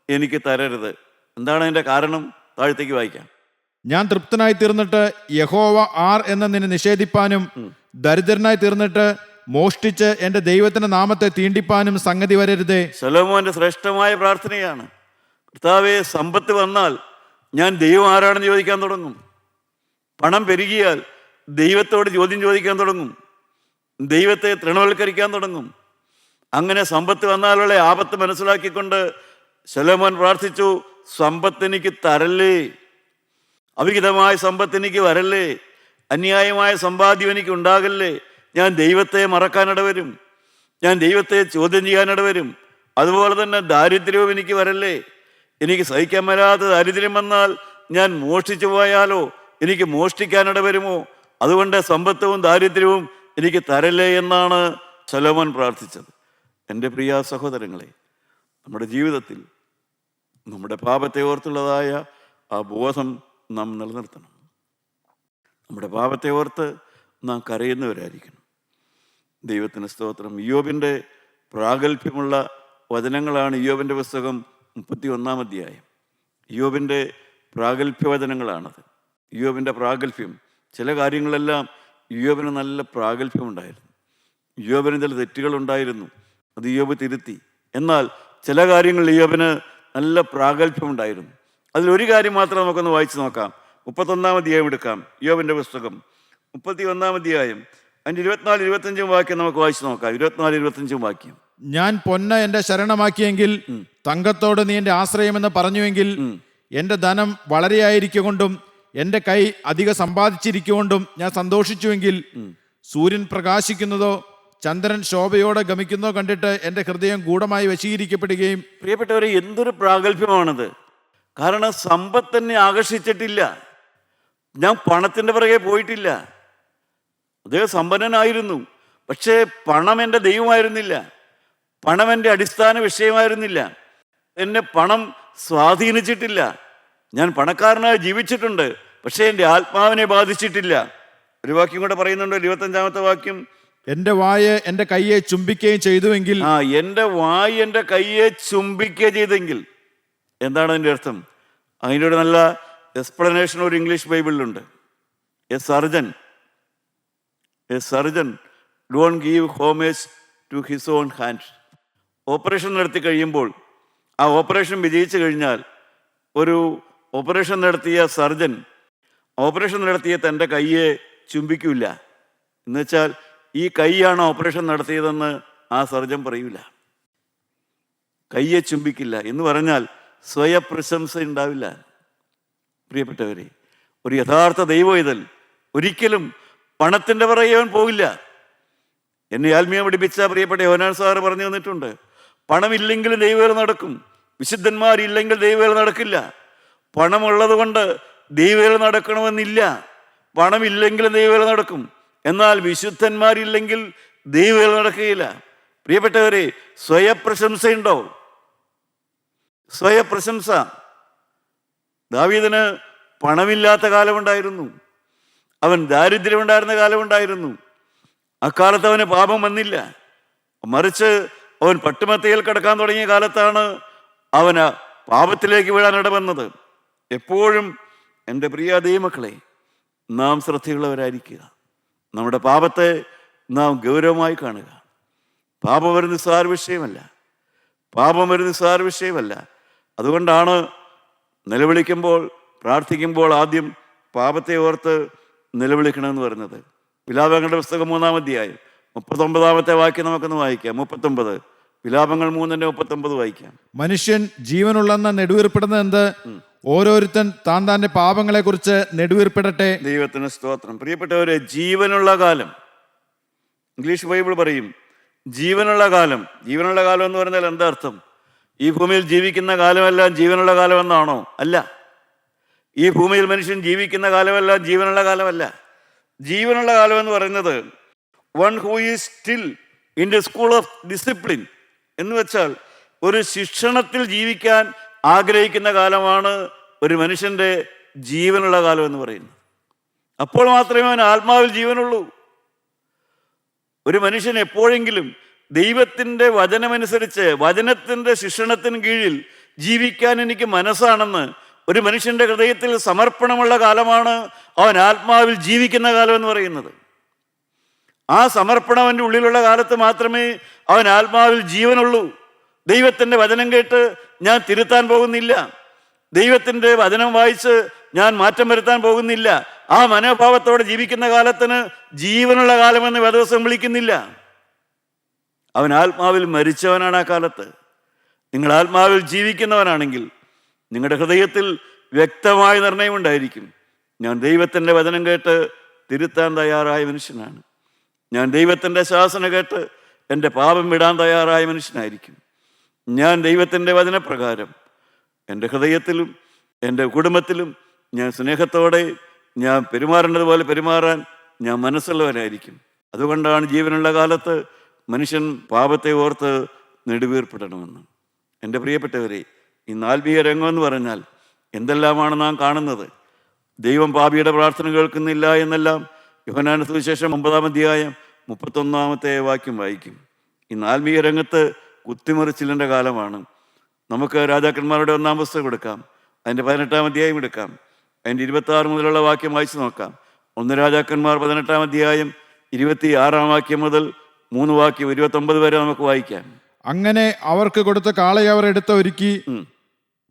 Speaker 2: എനിക്ക് തരരുത്. എന്താണ് അതിൻ്റെ കാരണം? താഴത്തേക്ക് വായിക്കാം.
Speaker 3: ഞാൻ തൃപ്തനായി തീർന്നിട്ട് യഹോവ ആർ എന്ന് നിന്നെ നിഷേധിപ്പാനും, ദരിദ്രനായി തീർന്നിട്ട് മോഷ്ടിച്ച് എൻ്റെ ദൈവത്തിന്റെ നാമത്തെ തീണ്ടിപ്പാനും സംഗതി വരരുതേ. ശലോമോന്റെ
Speaker 2: ശ്രേഷ്ഠമായ പ്രാർത്ഥനയാണ്. കർത്താവേ, സമ്പത്ത് വന്നാൽ ഞാൻ ദൈവം ആരാണെന്ന് ചോദിക്കാൻ തുടങ്ങും. പണം പെരുകിയാൽ ദൈവത്തോട് ചോദ്യം ചോദിക്കാൻ തുടങ്ങും. ദൈവത്തെ തൃണവൽക്കരിക്കാൻ തുടങ്ങും. അങ്ങനെ സമ്പത്ത് വന്നാലുള്ള ആപത്ത് മനസ്സിലാക്കിക്കൊണ്ട് ശലോമോൻ പ്രാർത്ഥിച്ചു, സമ്പത്ത് എനിക്ക് തരല്ലേ, അവിഹിതമായ സമ്പത്ത് എനിക്ക് വരല്ലേ, അന്യായമായ സമ്പാദ്യം എനിക്ക് ഉണ്ടാകല്ലേ. ഞാൻ ദൈവത്തെ മറക്കാനിടവരും, ഞാൻ ദൈവത്തെ ചോദ്യം ചെയ്യാനിടവരും. അതുപോലെ തന്നെ ദാരിദ്ര്യവും എനിക്ക് വരല്ലേ. എനിക്ക് സഹിക്കാൻ വരാത്ത ദാരിദ്ര്യം വന്നാൽ ഞാൻ മോഷ്ടിച്ചു പോയാലോ, എനിക്ക് മോഷ്ടിക്കാനിടവരുമോ? അതുകൊണ്ട് സമ്പത്തും ദാരിദ്ര്യവും എനിക്ക് തരല്ലേ എന്നാണ് ശലോമോൻ പ്രാർത്ഥിച്ചത്. എൻ്റെ പ്രിയ സഹോദരങ്ങളെ, നമ്മുടെ ജീവിതത്തിൽ നമ്മുടെ പാപത്തെ ഓർത്തുള്ളതായ ആ ബോധം നാം നിലനിർത്തണം. നമ്മുടെ പാപത്തെ ഓർത്ത് നാം കരയുന്നവരായിരിക്കണം. ദൈവത്തിന് സ്തോത്രം. ഇയ്യോബിൻ്റെ പ്രാഗൽഭ്യമുള്ള വചനങ്ങളാണ് ഇയ്യോബിൻ്റെ പുസ്തകം 31-ാം അധ്യായം. ഇയ്യോബിൻ്റെ പ്രാഗൽഭ്യ വചനങ്ങളാണത്. ഇയ്യോബിൻ്റെ പ്രാഗൽഭ്യം, ചില കാര്യങ്ങളെല്ലാം ഇയ്യോബിന് നല്ല പ്രാഗൽഭ്യമുണ്ടായിരുന്നു. ഇയ്യോബിന് ചില തെറ്റുകളുണ്ടായിരുന്നു, അത് ഇയ്യോബ് തിരുത്തി. എന്നാൽ ചില കാര്യങ്ങളിൽ ഇയ്യോബിന് നല്ല പ്രാഗൽഭ്യമുണ്ടായിരുന്നു. അതിലൊരു കാര്യം മാത്രം നമുക്കൊന്ന് വായിച്ചു നോക്കാം. 31-ാം അധ്യായം എടുക്കാം. ഇയ്യോബിൻ്റെ പുസ്തകം 31-ാം അധ്യായം അതിൻ്റെ 24, 25 വാക്യം നമുക്ക് വായിച്ചു നോക്കാം. 24, 25 വാക്യം.
Speaker 3: ഞാൻ പൊന്ന് എൻ്റെ ശരണമാക്കിയെങ്കിൽ, തങ്കത്തോട് നീ എൻ്റെ ആശ്രയമെന്ന് പറഞ്ഞുവെങ്കിൽ, എൻ്റെ ധനം വളരെയായിരിക്കൊണ്ടും എൻ്റെ കൈ അധികം സമ്പാദിച്ചിരിക്കൊണ്ടും ഞാൻ സന്തോഷിച്ചുവെങ്കിൽ, സൂര്യൻ പ്രകാശിക്കുന്നതോ ചന്ദ്രൻ ശോഭയോടെ ഗമിക്കുന്നതോ കണ്ടിട്ട് എൻ്റെ ഹൃദയം ഗൂഢമായി വശീകരിക്കപ്പെടുകയും.
Speaker 2: പ്രിയപ്പെട്ടവരെ, എന്തൊരു പ്രാഗൽഭ്യമാണത്! കാരണം സമ്പത്ത് എന്നെ ആകർഷിച്ചിട്ടില്ല, ഞാൻ പണത്തിൻ്റെ പുറകെ പോയിട്ടില്ല. അദ്ദേഹം സമ്പന്നനായിരുന്നു, പക്ഷേ പണം എൻ്റെ ദൈവമായിരുന്നില്ല, പണം എൻ്റെ അടിസ്ഥാന വിഷയമായിരുന്നില്ല. എന്നെ പണം സ്വാധീനിച്ചിട്ടില്ല. ഞാൻ പണക്കാരനായി ജീവിച്ചിട്ടുണ്ട്, പക്ഷേ എൻ്റെ ആത്മാവിനെ ബാധിച്ചിട്ടില്ല. ഒരു വാക്യം കൂടെ പറയുന്നുണ്ട്, 25-ാമത്തെ വാക്യം.
Speaker 3: എൻ്റെ വായ് എൻ്റെ കയ്യെ ചുംബിക്കുകയും ചെയ്തുവെങ്കിൽ.
Speaker 2: എൻ്റെ വായ് എൻ്റെ കയ്യെ ചുംബിക്കുക ചെയ്തെങ്കിൽ. എന്താണ് അതിൻ്റെ അർത്ഥം? അതിൻ്റെ ഒരു നല്ല എക്സ്പ്ലനേഷൻ ഒരു ഇംഗ്ലീഷ് ബൈബിളിലുണ്ട്. A surgeon don't give homage to his own hand. Operation നടത്തി കഴിയുമ്പോൾ, ആ ഓപ്പറേഷൻ വിജയിച്ചു കഴിഞ്ഞാൽ ഒരു ഓപ്പറേഷൻ നടത്തിയ സർജൻ ഓപ്പറേഷൻ നടത്തിയ തൻ്റെ കയ്യെ ചുംബിക്കില്ല. എന്നുവെച്ചാൽ ഈ കൈയാണ് ഓപ്പറേഷൻ നടത്തിയതെന്ന് ആ സർജൻ പറയൂല, കയ്യെ ചുംബിക്കില്ല. എന്ന് പറഞ്ഞാൽ സ്വയപ്രശംസ ഉണ്ടാവില്ല. പ്രിയപ്പെട്ടവരെ, ഒരു യഥാർത്ഥ ദൈവവേദൻ ഒരിക്കലും പണത്തിൻ്റെ പുറകെ അവൻ പോകില്ല. എന്നെ ആത്മീയം പഠിപ്പിച്ച പ്രിയപ്പെട്ട യോഹന്നാൻ സാറ് പറഞ്ഞു തന്നിട്ടുണ്ട്, പണമില്ലെങ്കിലും ദൈവവേല നടക്കും, വിശുദ്ധന്മാരില്ലെങ്കിൽ ദൈവവേല നടക്കില്ല. പണമുള്ളത് കൊണ്ട് ദൈവവേല നടക്കണമെന്നില്ല. പണമില്ലെങ്കിലും ദൈവവേല നടക്കും, എന്നാൽ വിശുദ്ധന്മാരില്ലെങ്കിൽ ദൈവവേല നടക്കുകയില്ല. പ്രിയപ്പെട്ടവരെ, സ്വയപ്രശംസയുണ്ടോ? സ്വയപ്രശംസ. ദാവീദിന് പണമില്ലാത്ത കാലമുണ്ടായിരുന്നു, അവൻ ദാരിദ്ര്യമുണ്ടായിരുന്ന കാലമുണ്ടായിരുന്നു. അക്കാലത്ത് അവന് പാപം വന്നില്ല. മറിച്ച് അവൻ പട്ടുമത്തയിൽ കിടക്കാൻ തുടങ്ങിയ കാലത്താണ് അവന് പാപത്തിലേക്ക് വീഴാൻ ഇടവന്നത്. എപ്പോഴും എൻ്റെ പ്രിയ ദൈവമക്കളെ, നാം ശ്രദ്ധയുള്ളവരായിരിക്കുക. നമ്മുടെ പാപത്തെ നാം ഗൗരവമായി കാണുക. പാപം ഒരു നിസ്സാര വിഷയമല്ല, പാപം ഒരു നിസ്സാര വിഷയമല്ല. അതുകൊണ്ടാണ് നിലവിളിക്കുമ്പോൾ, പ്രാർത്ഥിക്കുമ്പോൾ ആദ്യം പാപത്തെ ഓർത്ത് നിലവിളിക്കണമെന്ന് പറയുന്നത്. വിലാപങ്ങളുടെ പുസ്തകം 3-ാം അധ്യായം 39-ാമത്തെ വാക്യം നമുക്കൊന്ന് വായിക്കാം. 39, വിലാപങ്ങൾ 3:39 വായിക്കാം.
Speaker 3: മനുഷ്യൻ ജീവനുള്ളെന്ന് നെടുവീർപ്പെടുന്നത് എന്ത്? ഓരോരുത്തൻ താൻ താൻ്റെ പാപങ്ങളെ കുറിച്ച് നെടുവീർപ്പെടട്ടെ.
Speaker 2: ദൈവത്തിന് സ്തോത്രം. പ്രിയപ്പെട്ടവരെ, ജീവനുള്ള കാലം, ഇംഗ്ലീഷ് ബൈബിൾ പറയും ജീവനുള്ള കാലം. ജീവനുള്ള കാലം എന്ന് പറഞ്ഞാൽ എന്താ അർത്ഥം? ഈ ഭൂമിയിൽ ജീവിക്കുന്ന കാലമെല്ലാം ജീവനുള്ള കാലമെന്നാണോ? അല്ല. ഈ ഭൂമിയിൽ മനുഷ്യൻ ജീവിക്കുന്ന കാലമെല്ലാം ജീവനുള്ള കാലമല്ല. ജീവനുള്ള കാലം എന്ന് പറയുന്നത് one who is still in the school of discipline എന്ന് വെച്ചാൽ ഒരു ശിക്ഷണത്തിൽ ജീവിക്കാൻ ആഗ്രഹിക്കുന്ന കാലമാണ് ഒരു മനുഷ്യൻ്റെ ജീവനുള്ള കാലം എന്ന് പറയുന്നത്. അപ്പോൾ മാത്രമേ അവൻ ആത്മാവിൽ ജീവനുള്ളൂ. ഒരു മനുഷ്യൻ എപ്പോഴെങ്കിലും ദൈവത്തിൻ്റെ വചനമനുസരിച്ച്, വചനത്തിൻ്റെ ശിക്ഷണത്തിന് കീഴിൽ ജീവിക്കാൻ എനിക്ക് മനസ്സാണെന്ന് ഒരു മനുഷ്യൻ്റെ ഹൃദയത്തിൽ സമർപ്പണമുള്ള കാലമാണ് അവൻ ആത്മാവിൽ ജീവിക്കുന്ന കാലം എന്ന് പറയുന്നത്. ആ സമർപ്പണം അവൻ്റെ ഉള്ളിലുള്ള കാലത്ത് മാത്രമേ അവൻ ആത്മാവിൽ ജീവനുള്ളൂ. ദൈവത്തിൻ്റെ വചനം കേട്ട് ഞാൻ തിരുത്താൻ പോകുന്നില്ല, ദൈവത്തിൻ്റെ വചനം വായിച്ച് ഞാൻ മാറ്റം വരുത്താൻ പോകുന്നില്ല, ആ മനോഭാവത്തോടെ ജീവിക്കുന്ന കാലത്തിന് ജീവനുള്ള കാലമെന്ന് വേദവസം വിളിക്കുന്നില്ല. അവൻ ആത്മാവിൽ മരിച്ചവനാണ് ആ കാലത്ത്. നിങ്ങൾ ആത്മാവിൽ ജീവിക്കുന്നവനാണെങ്കിൽ നിങ്ങളുടെ ഹൃദയത്തിൽ വ്യക്തമായ നിർണയമുണ്ടായിരിക്കും. ഞാൻ ദൈവത്തിൻ്റെ വചനം കേട്ട് തിരുത്താൻ തയ്യാറായ മനുഷ്യനാണ്, ഞാൻ ദൈവത്തിൻ്റെ ശാസന കേട്ട് എൻ്റെ പാപം വിടാൻ തയ്യാറായ മനുഷ്യനായിരിക്കും. ഞാൻ ദൈവത്തിൻ്റെ വചനപ്രകാരം എൻ്റെ ഹൃദയത്തിലും എൻ്റെ കുടുംബത്തിലും ഞാൻ സ്നേഹത്തോടെ ഞാൻ പെരുമാറേണ്ടത് പോലെ പെരുമാറാൻ ഞാൻ മനസ്സുള്ളവനായിരിക്കും. അതുകൊണ്ടാണ് ജീവനുള്ള കാലത്ത് മനുഷ്യൻ പാപത്തെ ഓർത്ത് നെടുവീർപ്പെടണമെന്ന്. എൻ്റെ പ്രിയപ്പെട്ടവരെ, ഇന്ന് ആത്മീയ രംഗം എന്ന് പറഞ്ഞാൽ എന്തെല്ലാമാണ് നാം കാണുന്നത്. ദൈവം പാപിയുടെ പ്രാർത്ഥന കേൾക്കുന്നില്ല എന്നെല്ലാം യോഹന്നാന്റെ സുവിശേഷം 9-ാം അധ്യായം 31-ാമത്തെ വാക്യം വായിക്കും. ഇന്ന് ആത്മീയ രംഗത്ത് കുത്തിമറിച്ചിലിൻ്റെ കാലമാണ്. നമുക്ക് രാജാക്കന്മാരുടെ 1-ാം പുസ്തകം എടുക്കാം, അതിൻ്റെ 18-ാം അധ്യായം എടുക്കാം, അതിൻ്റെ 26 മുതലുള്ള വാക്യം വായിച്ചു നോക്കാം. 1 രാജാക്കന്മാർ 18-ാം അധ്യായം 26-ാം വാക്യം മുതൽ 3 വാക്യം 29 വരെ നമുക്ക് വായിക്കാം.
Speaker 3: അങ്ങനെ അവർക്ക് കൊടുത്ത കാളയെ അവർ എടുത്ത് ഒരുക്കി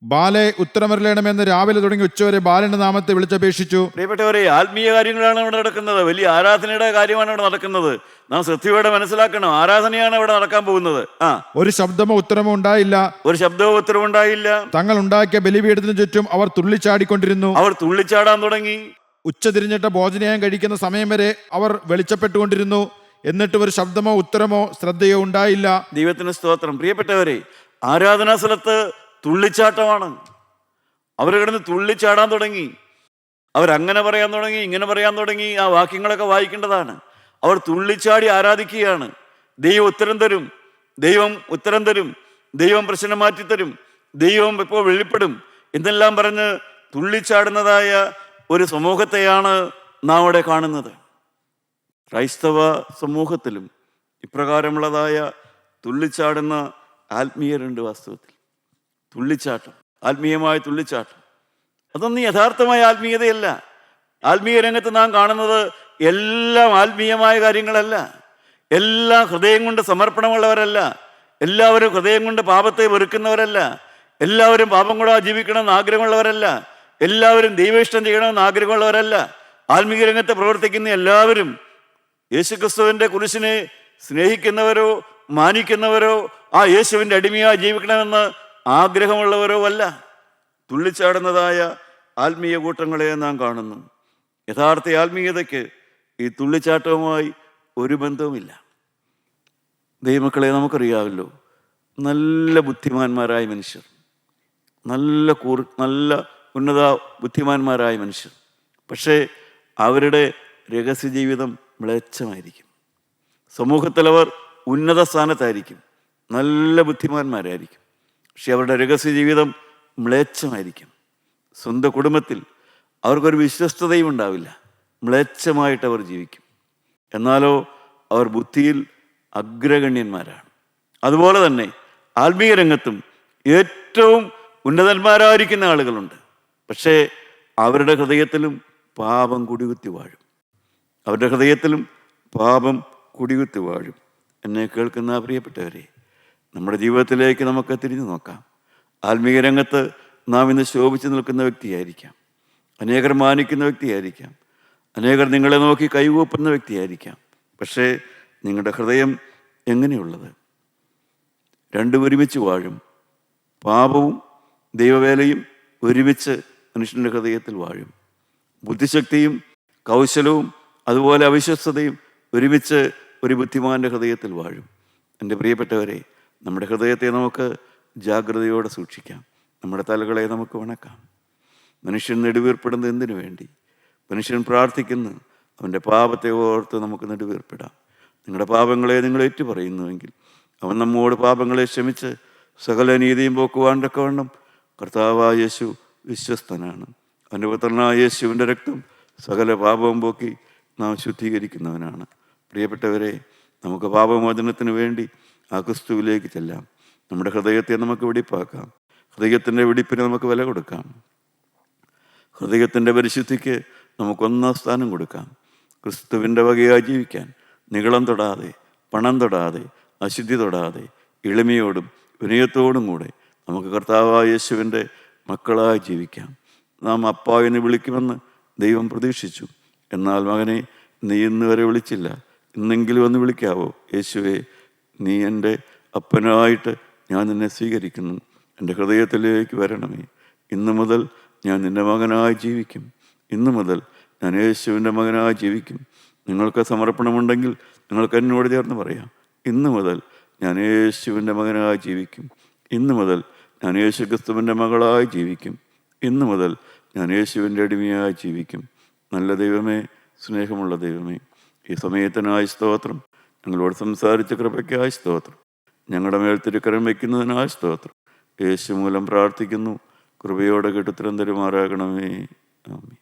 Speaker 3: ബാലെ ഉത്തരമരലേണമെന്ന് രാവിലെ തുടങ്ങി ഉച്ചവരെ ബാലന്റെ നാമത്തെ വിളിച്ചപേക്ഷിച്ചു.
Speaker 2: പ്രിയപ്പെട്ടവരെ, ആത്മീയ കാര്യങ്ങളാണ് ഇവിടെ നടക്കുന്നത്, വലിയ ആരാധനയുടെ കാര്യമാണ് ഇവിടെ നടക്കുന്നത്. നാം ശ്രദ്ധയോടെ മനസ്സിലാക്കണം, ആരാധനയാണ് ഇവിടെ നടക്കാൻ പോകുന്നത്.
Speaker 3: ഒരു ശബ്ദമോ ഉത്തരമോ ഉണ്ടായില്ല,
Speaker 2: ഒരു ശബ്ദവും ഉത്തരവും ഉണ്ടായില്ല.
Speaker 3: തങ്ങൾ ഉണ്ടാക്കിയ ബലിപീഠത്തിന് ചുറ്റും അവർ തുള്ളിച്ചാടിക്കൊണ്ടിരുന്നു.
Speaker 2: അവർ തുള്ളിച്ചാടാൻ തുടങ്ങി.
Speaker 3: ഉച്ച തിരിഞ്ഞിട്ട് ഭോജനയം കഴിക്കുന്ന സമയം വരെ അവർ വെളിച്ചപ്പെട്ടുകൊണ്ടിരുന്നു. എന്നിട്ടും ഒരു ശബ്ദമോ ഉത്തരമോ ശ്രദ്ധയോ ഉണ്ടായില്ല.
Speaker 2: ദൈവത്തിന് സ്തോത്രം. പ്രിയപ്പെട്ടവരെ, ആരാധനാ സ്ഥലത്ത് തുള്ളിച്ചാട്ടമാണ്. അവർ കിടന്ന് തുള്ളിച്ചാടാൻ തുടങ്ങി. അവരങ്ങനെ പറയാൻ തുടങ്ങി, ഇങ്ങനെ പറയാൻ തുടങ്ങി. ആ വാക്യങ്ങളൊക്കെ വായിക്കേണ്ടതാണ്. അവർ തുള്ളിച്ചാടി ആരാധിക്കുകയാണ്. ദൈവം ഉത്തരം തരും, ദൈവം ഉത്തരം തരും, ദൈവം പ്രശ്നം മാറ്റിത്തരും, ദൈവം ഇപ്പോൾ വെളിപ്പെടും എന്നെല്ലാം പറഞ്ഞ് തുള്ളിച്ചാടുന്നതായ ഒരു സമൂഹത്തെയാണ് നാം അവിടെ കാണുന്നത്. ക്രൈസ്തവ സമൂഹത്തിലും ഇപ്രകാരമുള്ളതായ തുള്ളിച്ചാടുന്ന ആത്മീയരുണ്ട്. വാസ്തവത്തിൽ തുള്ളിച്ചാട്ടം, ആത്മീയമായ തുള്ളിച്ചാട്ടം, അതൊന്നും യഥാർത്ഥമായ ആത്മീയതയല്ല. ആത്മീയ രംഗത്ത് നാം കാണുന്നത് എല്ലാം ആത്മീയമായ കാര്യങ്ങളല്ല. എല്ലാ ഹൃദയം കൊണ്ട് സമർപ്പണമുള്ളവരല്ല, എല്ലാവരും ഹൃദയം കൊണ്ട് പാപത്തെ വെറുക്കുന്നവരല്ല, എല്ലാവരും പാപം കൂടാതെ ജീവിക്കണമെന്ന് ആഗ്രഹമുള്ളവരല്ല, എല്ലാവരും ദൈവേഷ്ടം ചെയ്യണമെന്ന് ആഗ്രഹമുള്ളവരല്ല. ആത്മീയ രംഗത്ത് പ്രവർത്തിക്കുന്ന എല്ലാവരും യേശുക്രിസ്തുവിൻ്റെ കുരിശിനെ സ്നേഹിക്കുന്നവരോ മാനിക്കുന്നവരോ ആ യേശുവിൻ്റെ അടിമയായി ജീവിക്കണമെന്ന് ആഗ്രഹമുള്ളവരോ അല്ല. തുള്ളിച്ചാടുന്നതായ ആത്മീയ കൂട്ടങ്ങളെ നാം കാണുന്നു. യഥാർത്ഥ ആത്മീയതയ്ക്ക് ഈ തുള്ളിച്ചാട്ടവുമായി ഒരു ബന്ധവുമില്ല. ദൈവമക്കളെ, നമുക്കറിയാമല്ലോ, നല്ല ബുദ്ധിമാന്മാരായ മനുഷ്യർ, നല്ല ഉന്നത ബുദ്ധിമാന്മാരായ മനുഷ്യർ, പക്ഷേ അവരുടെ രഹസ്യ ജീവിതം മ്ലേച്ഛമായിരിക്കും. സമൂഹത്തിലവർ ഉന്നത സ്ഥാനത്തായിരിക്കും, നല്ല ബുദ്ധിമാന്മാരായിരിക്കും, പക്ഷെ അവരുടെ രഹസ്യ ജീവിതം മ്ലേച്ഛമായിരിക്കും. സ്വന്തം കുടുംബത്തിൽ അവർക്കൊരു വിശ്വസ്തതയും ഉണ്ടാവില്ല, മ്ലേച്ഛമായിട്ട് അവർ ജീവിക്കും. എന്നാലോ അവർ ബുദ്ധിയിൽ അഗ്രഗണ്യന്മാരാണ്. അതുപോലെ തന്നെ ആത്മീയ രംഗത്തും ഏറ്റവും ഉന്നതന്മാരായിരിക്കുന്ന ആളുകളുണ്ട്, പക്ഷേ അവരുടെ ഹൃദയത്തിലും പാപം കുടികുത്തി വാഴും. അവരുടെ ഹൃദയത്തിലും പാപം കുടികുത്തി വാഴും. എന്നെ കേൾക്കുന്ന പ്രിയപ്പെട്ടവരെ, നമ്മുടെ ജീവിതത്തിലേക്ക് നമുക്ക് തിരിഞ്ഞു നോക്കാം. ആത്മീയ രംഗത്ത് നാം ഇന്ന് ശോഭിച്ചു നിൽക്കുന്ന വ്യക്തിയായിരിക്കാം, അനേകർ മാനിക്കുന്ന വ്യക്തിയായിരിക്കാം, അനേകർ നിങ്ങളെ നോക്കി കൈകൂപ്പുന്ന വ്യക്തിയായിരിക്കാം. പക്ഷേ നിങ്ങളുടെ ഹൃദയം എങ്ങനെയുള്ളത്? രണ്ടും ഒരുമിച്ച് വാഴും. പാപവും ദൈവവേലയും ഒരുമിച്ച് മനുഷ്യൻ്റെ ഹൃദയത്തിൽ വാഴും. ബുദ്ധിശക്തിയും കൗശലവും അതുപോലെ അവിശ്വസ്തതയും ഒരുമിച്ച് ഒരു ബുദ്ധിമാൻ്റെ ഹൃദയത്തിൽ വാഴും. എൻ്റെ പ്രിയപ്പെട്ടവരെ, നമ്മുടെ ഹൃദയത്തെ നമുക്ക് ജാഗ്രതയോടെ സൂക്ഷിക്കാം. നമ്മുടെ തലകളെ നമുക്ക് വണക്കാം. മനുഷ്യൻ നെടുവീർപ്പെടുന്നത് എന്തിനു വേണ്ടി? മനുഷ്യൻ പ്രാർത്ഥിക്കുന്നു, അവൻ്റെ പാപത്തെ ഓർത്ത് നമുക്ക് നെടുവീർപ്പിടാം. നിങ്ങളുടെ പാപങ്ങളെ നിങ്ങൾ ഏറ്റുപറയുന്നുവെങ്കിൽ അവൻ നമ്മോട് പാപങ്ങളെ ക്ഷമിച്ച് സകല നീതിയും പോക്കുവാൻ തക്കവണ്ണം കർത്താവായ യേശു വിശ്വസ്തനാണ്. അവൻ്റെ പുത്രനായ യേശുവിൻ്റെ രക്തം സകല പാപവും പോക്കി നാം ശുദ്ധീകരിക്കുന്നവനാണ്. പ്രിയപ്പെട്ടവരെ, നമുക്ക് പാപമോചനത്തിന് വേണ്ടി ആ ക്രിസ്തുവിലേക്ക് ചെല്ലാം. നമ്മുടെ ഹൃദയത്തെ നമുക്ക് വെടിപ്പാക്കാം. ഹൃദയത്തിൻ്റെ വെടിപ്പിന് നമുക്ക് വില കൊടുക്കാം. ഹൃദയത്തിൻ്റെ പരിശുദ്ധിക്ക് നമുക്കൊന്നാം സ്ഥാനം കൊടുക്കാം. ക്രിസ്തുവിൻ്റെ വകയായി ജീവിക്കാൻ നികളം തൊടാതെ, പണം തൊടാതെ, അശുദ്ധി തൊടാതെ, എളിമയോടും വിനയത്തോടും കൂടെ നമുക്ക് കർത്താവായ യേശുവിൻ്റെ മക്കളായി ജീവിക്കാം. നാം അപ്പ എന്ന് വിളിക്കുമെന്ന് ദൈവം പ്രതീക്ഷിച്ചു. എന്നാൽ മകനെ, നീ ഇന്ന് വരെ വിളിച്ചില്ല, ഇന്നെങ്കിലും ഒന്ന് വിളിക്കാവോ? യേശുവേ, നീ എൻ്റെ അപ്പനായിട്ട് ഞാൻ നിന്നെ സ്വീകരിക്കുന്നു, എൻ്റെ ഹൃദയത്തിലേക്ക് വരണമേ. ഇന്നു മുതൽ ഞാൻ നിൻ്റെ മകനായി ജീവിക്കും. ഇന്നു മുതൽ ഞാൻ യേശുവിൻ്റെ മകനായി ജീവിക്കും. നിങ്ങൾക്ക് സമർപ്പണമുണ്ടെങ്കിൽ നിങ്ങൾക്ക് എന്നോട് ചേർന്ന് പറയാം, ഇന്നു മുതൽ ഞാൻ യേശുവിൻ്റെ മകനായി ജീവിക്കും. ഇന്നു മുതൽ ഞാൻ യേശു ക്രിസ്തുവിൻ്റെ മകളായി ജീവിക്കും. ഇന്നു മുതൽ ഞാൻ യേശുവിൻ്റെ അടിമയായി ജീവിക്കും. നല്ല ദൈവമേ, സ്നേഹമുള്ള ദൈവമേ, ഈ സമയത്തിനായി സ്തോത്രം. ഞങ്ങളോട് സംസാരിച്ച കൃപയ്ക്കായി സ്തോത്രം. ഞങ്ങളുടെ മേൽ തിരുക്കരം വയ്ക്കുന്നതിനായി സ്തോത്രം. യേശു മൂലം പ്രാർത്ഥിക്കുന്നു. കൃപയോടെ കേട്ടുത്തരം തരുമാറാകണമേ. ആമേൻ.